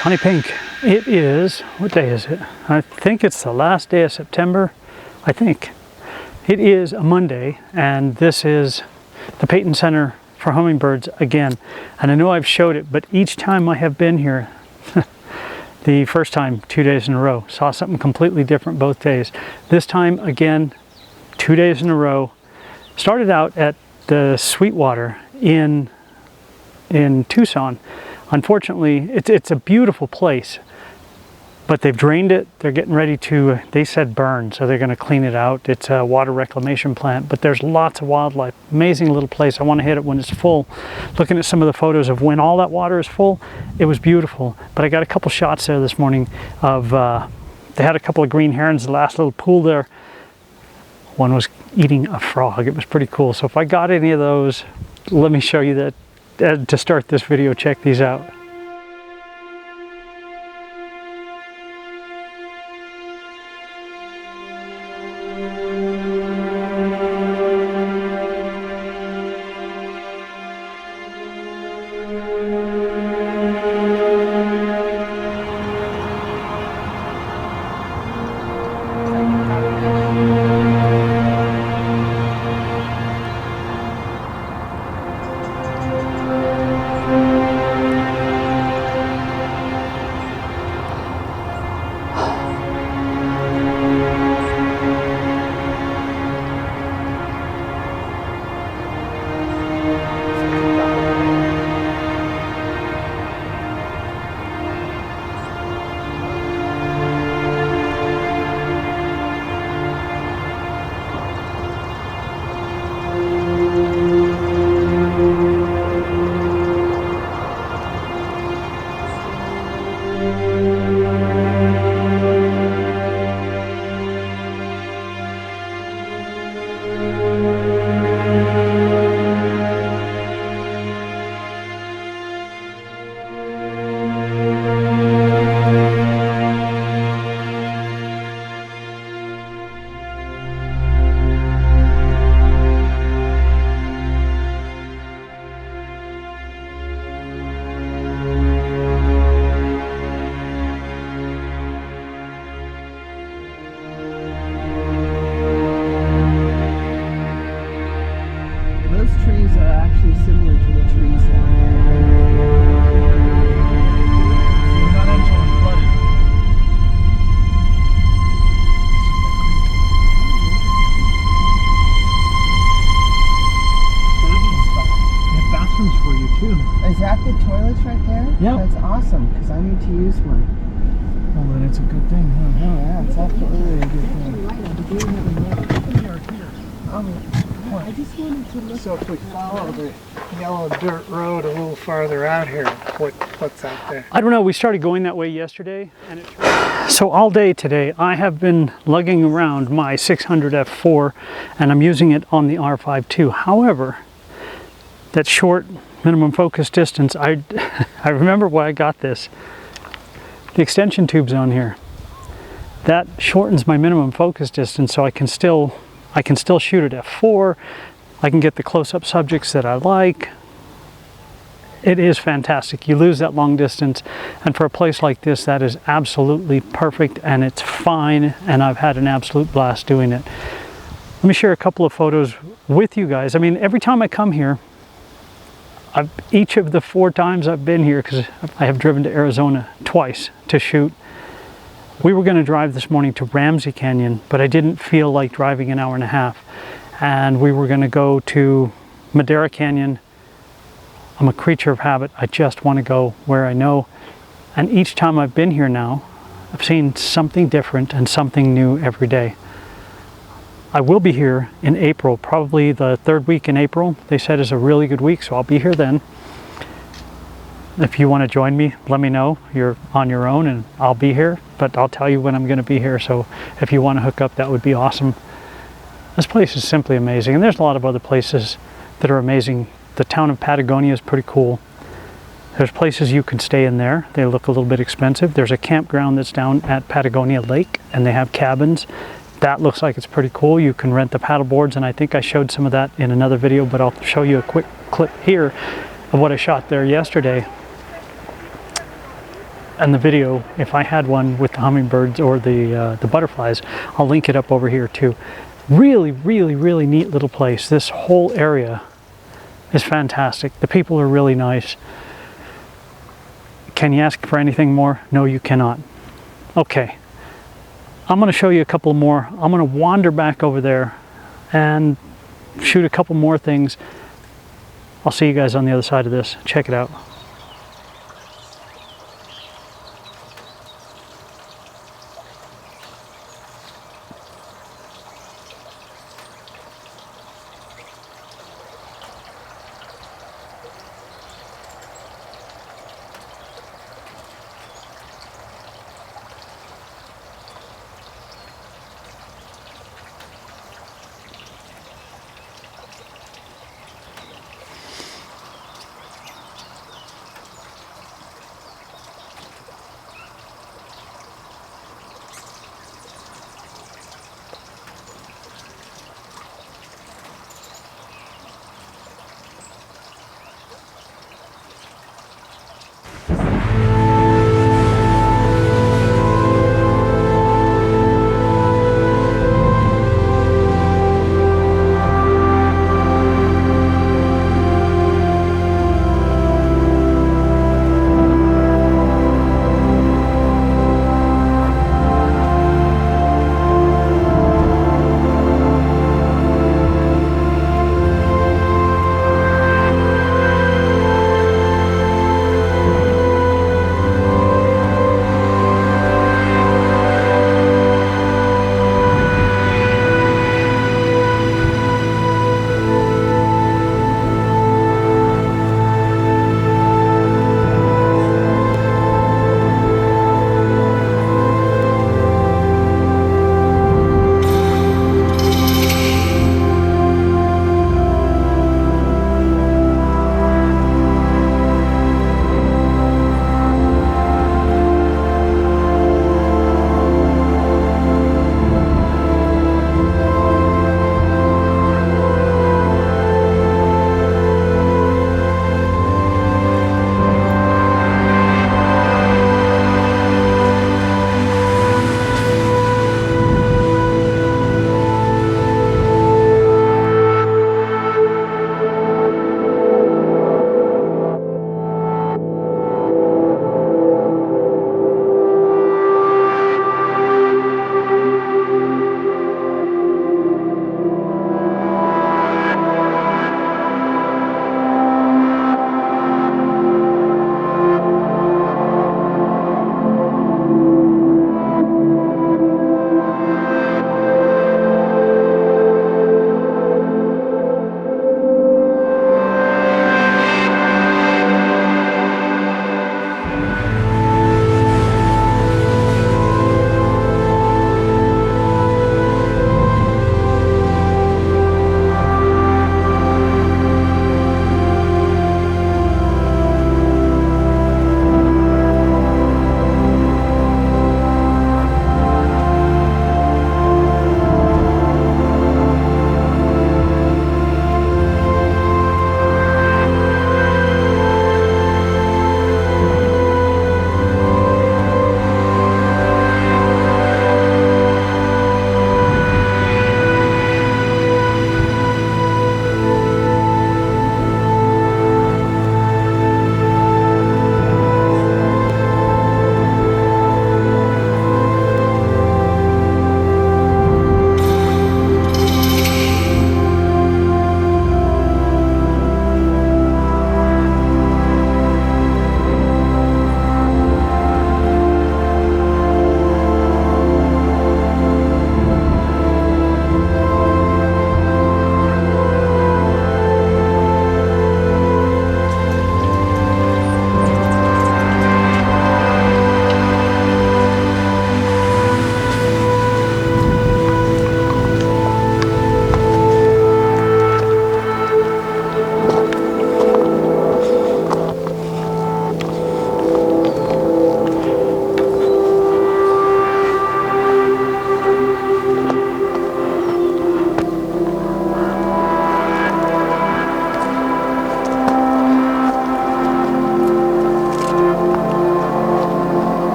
JonnyPink. It is, what day is it? I think it's the last day of September. I think. It is a Monday, and this is the Paton Center for hummingbirds again. And I know I've showed it, but each time I have been here, the first time 2 days in a row, saw something completely different both days. This time again, 2 days in a row. Started out at the Sweetwater in Tucson. Unfortunately, it's a beautiful place, but they've drained it. They're getting ready to, they said burn, so they're going to clean it out. It's a water reclamation plant, but there's lots of wildlife. Amazing little place. I want to hit it when it's full. Looking at some of the photos of when all that water is full, it was beautiful. But I got a couple shots there this morning of, they had a couple of green herons, the last little pool there. One was eating a frog. It was pretty cool. So if I got any of those, let me show you that. To start this video, check these out. Yeah. That's awesome, because I need to use one. Well, then it's a good thing, huh? Oh, yeah, it's absolutely a good thing. Oh, I just wanted to look. So if we follow the yellow dirt road a little farther out here, what's out there? I don't know. We started going that way yesterday. And so all day today, I have been lugging around my 600 f4, and I'm using it on the R5 too. However, that short minimum focus distance, I remember why I got this. The extension tubes on here, that shortens my minimum focus distance, so I can still shoot at f4. I can get the close-up subjects that I like. It is fantastic. You lose that long distance, and for a place like this, that is absolutely perfect, and it's fine, and I've had an absolute blast doing it. Let me share a couple of photos with you guys. I mean, every time I come here, each of the 4 times I've been here, because I have driven to Arizona twice to shoot. We were going to drive this morning to Ramsey Canyon, but I didn't feel like driving an hour and a half. And we were going to go to Madera Canyon. I'm a creature of habit. I just want to go where I know. And each time I've been here now, I've seen something different and something new every day. I will be here in April, probably the 3rd week in April. They said is a really good week, so I'll be here then. If you want to join me, let me know. You're on your own and I'll be here, but I'll tell you when I'm going to be here. So if you want to hook up, that would be awesome. This place is simply amazing. And there's a lot of other places that are amazing. The town of Patagonia is pretty cool. There's places you can stay in there. They look a little bit expensive. There's a campground that's down at Patagonia Lake, and they have cabins. That looks like it's pretty cool. You can rent the paddle boards, and I think I showed some of that in another video, but I'll show you a quick clip here of what I shot there yesterday. and the video, if I had one with the hummingbirds or the butterflies, I'll link it up over here too. Really, really, really neat little place. This whole area is fantastic. The people are really nice. Can you ask for anything more? No, you cannot. Okay, I'm going to show you a couple more. I'm going to wander back over there and shoot a couple more things. I'll see you guys on the other side of this. Check it out.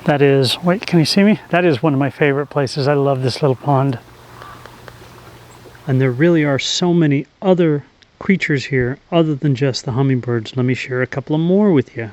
That is, wait, can you see me? That is one of my favorite places. I love this little pond. And there really are so many other creatures here other than just the hummingbirds. Let me share a couple of more with you.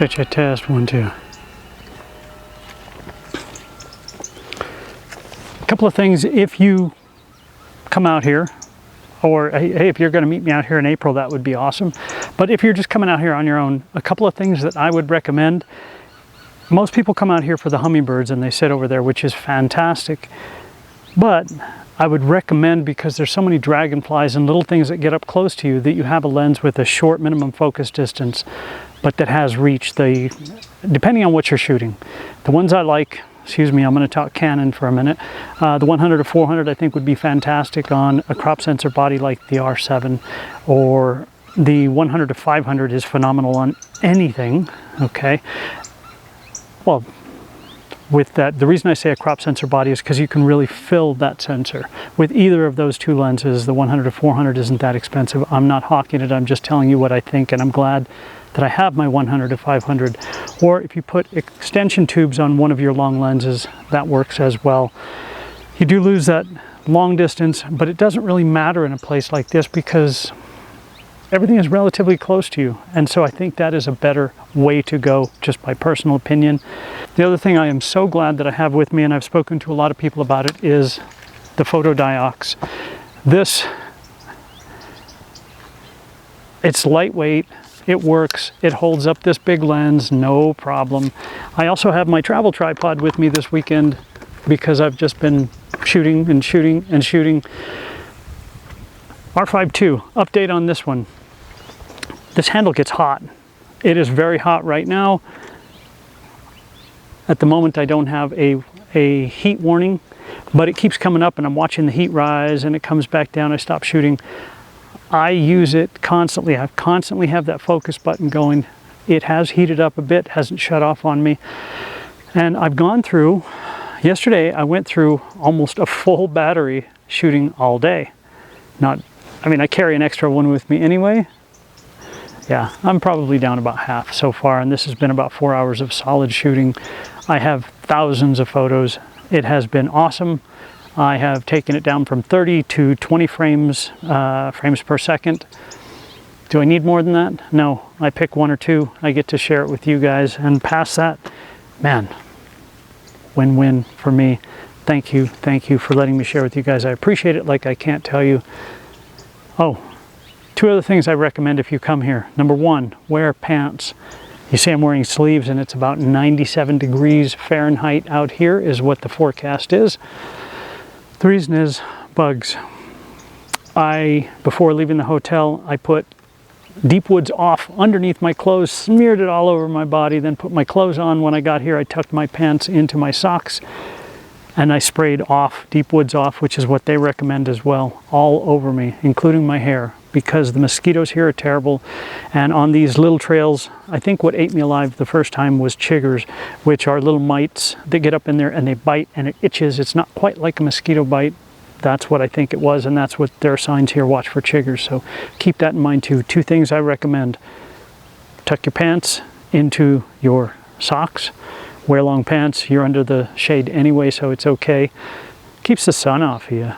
Check test 1 2. A couple of things. If you come out here, or hey, if you're going to meet me out here in April, that would be awesome. But if you're just coming out here on your own, a couple of things that I would recommend. Most people come out here for the hummingbirds and they sit over there, which is fantastic. But I would recommend, because there's so many dragonflies and little things that get up close to you, that you have a lens with a short minimum focus distance, but that has reach, depending on what you're shooting. The ones I like, excuse me, I'm going to talk Canon for a minute. The 100 to 400 I think would be fantastic on a crop sensor body like the R7, or the 100 to 500 is phenomenal on anything, okay? Well, with that, the reason I say a crop sensor body is because you can really fill that sensor. With either of those two lenses, the 100 to 400 isn't that expensive. I'm not hawking it, I'm just telling you what I think, and I'm glad that I have my 100 to 500. Or if you put extension tubes on one of your long lenses, that works as well. You do lose that long distance, but it doesn't really matter in a place like this because everything is relatively close to you. And so I think that is a better way to go, just my personal opinion. The other thing I am so glad that I have with me, and I've spoken to a lot of people about it, is the photodiox. This, it's lightweight, it works, it holds up this big lens, no problem. I also have my travel tripod with me this weekend because I've just been shooting and shooting and shooting. R5 II, update on this one. This handle gets hot. It is very hot right now. At the moment I don't have a heat warning, but it keeps coming up and I'm watching the heat rise and it comes back down. I stop shooting. I use it constantly. I constantly have that focus button going. It has heated up a bit, hasn't shut off on me. And I've gone through, yesterday I went through almost a full battery shooting all day. I mean, I carry an extra one with me anyway. Yeah, I'm probably down about half so far, and this has been about 4 hours of solid shooting. I have thousands of photos. It has been awesome. I have taken it down from 30 to 20 frames per second. Do I need more than that? No, I pick one or two. I get to share it with you guys, and past that, man, win-win for me. Thank you for letting me share with you guys. I appreciate it like I can't tell you. Oh, two other things I recommend if you come here. Number one, wear pants. You see I'm wearing sleeves and it's about 97 degrees Fahrenheit out here is what the forecast is. The reason is bugs. Before leaving the hotel, I put deep woods off underneath my clothes, smeared it all over my body, then put my clothes on. When I got here, I tucked my pants into my socks and I sprayed off, deep woods off, which is what they recommend as well, all over me, including my hair, because the mosquitoes here are terrible. And on these little trails, I think what ate me alive the first time was chiggers, which are little mites that get up in there and they bite and it itches. It's not quite like a mosquito bite. That's what I think it was, and that's what their signs here, watch for chiggers. So keep that in mind too. 2 things I recommend: tuck your pants into your socks, wear long pants. You're under the shade anyway, so it's okay. Keeps the sun off of you.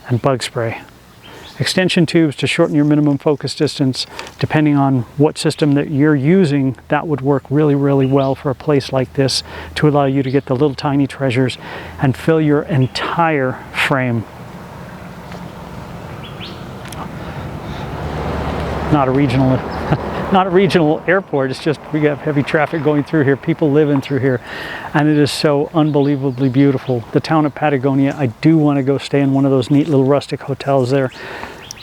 And bug spray. Extension tubes to shorten your minimum focus distance. Depending on what system that you're using, that would work really, really well for a place like this to allow you to get the little tiny treasures and fill your entire frame. Not a regional airport. It's just we have heavy traffic going through here, people living through here, and it is so unbelievably beautiful. The town of Patagonia, I do want to go stay in one of those neat little rustic hotels there.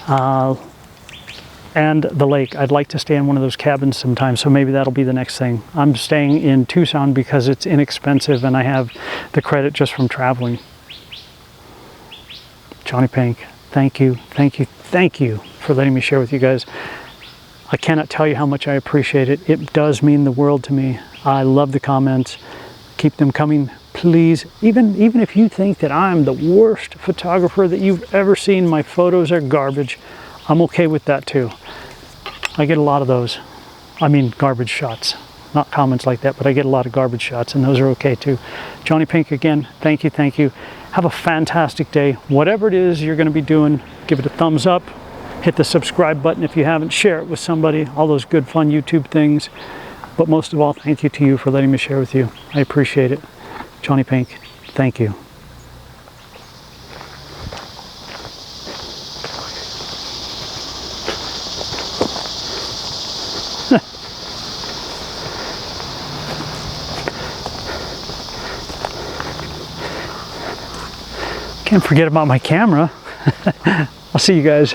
And the lake, I'd like to stay in one of those cabins sometime, so maybe that'll be the next thing. I'm staying in Tucson because it's inexpensive and I have the credit just from traveling. JonnyPink, thank you, thank you, thank you for letting me share with you guys. I cannot tell you how much I appreciate it. It does mean the world to me. I love the comments. Keep them coming, please. Even if you think that I'm the worst photographer that you've ever seen, my photos are garbage, I'm okay with that too. I get a lot of those. I mean garbage shots. Not comments like that, but I get a lot of garbage shots, and those are okay too. JonnyPink, again, thank you, thank you. Have a fantastic day. Whatever it is you're going to be doing, give it a thumbs up. Hit the subscribe button if you haven't. Share it with somebody. All those good, fun YouTube things. But most of all, thank you to you for letting me share with you. I appreciate it. JonnyPink, thank you. Can't forget about my camera. I'll see you guys.